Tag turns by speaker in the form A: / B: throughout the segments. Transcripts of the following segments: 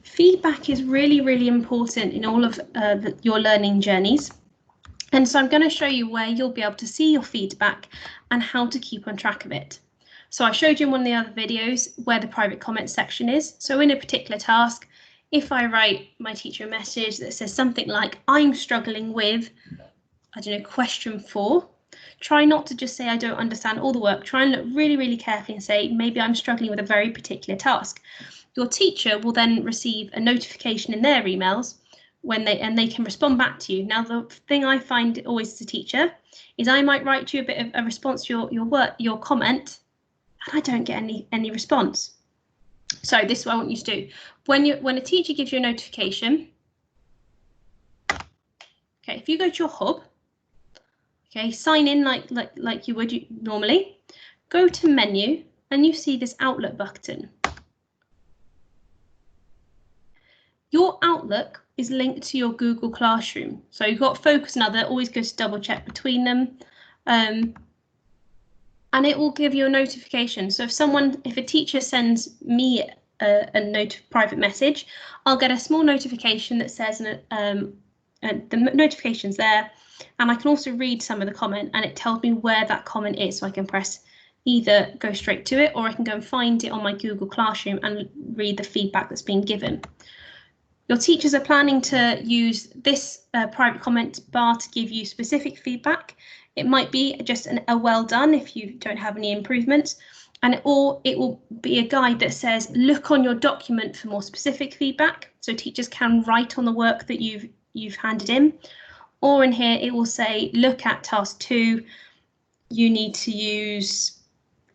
A: Feedback is really, really important in all of your learning journeys. And so I'm going to show you where you'll be able to see your feedback and how to keep on track of it. So I showed you in one of the other videos where the private comments section is. So in a particular task, if I write my teacher a message that says something like, I'm struggling with, I don't know, question 4, try not to just say I don't understand all the work. Try and look really, really carefully and say, maybe I'm struggling with a very particular task. Your teacher will then receive a notification in their emails when they can respond back to you. Now, the thing I find always as a teacher is I might write you a bit of a response to your comment, and I don't get any response. So this is what I want you to do. When a teacher gives you a notification, okay, if you go to your hub, okay, sign in like you would normally, go to menu, and you see this Outlook button. Your Outlook is linked to your Google Classroom. So you've got Focus and Other, always go to double check between them. And it will give you a notification. So if a teacher sends me a private message, I'll get a small notification that says the notification's there. And I can also read some of the comment, and it tells me where that comment is. So I can press either go straight to it, or I can go and find it on my Google Classroom and read the feedback that's been given. Your teachers are planning to use this private comment bar to give you specific feedback. It might be just a well done if you don't have any improvements, or it will be a guide that says look on your document for more specific feedback. So teachers can write on the work that you've handed in, or in here it will say look at task 2. You need to use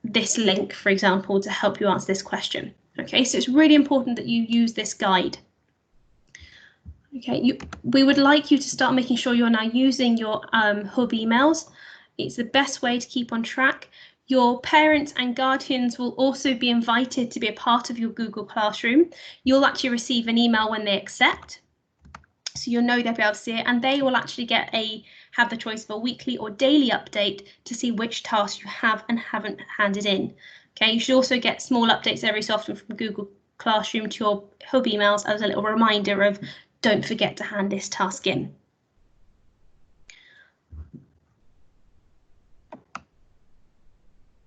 A: this link, for example, to help you answer this question. Okay, so it's really important that you use this guide. Okay, we would like you to start making sure you're now using your hub emails. It's the best way to keep on track. Your parents and guardians will also be invited to be a part of your Google Classroom. You'll actually receive an email when they accept, so you'll know they'll be able to see it, and they will actually have the choice of a weekly or daily update to see which tasks you have and haven't handed in. Okay, you should also get small updates every so often from Google Classroom to your hub emails as a little reminder of don't forget to hand this task in.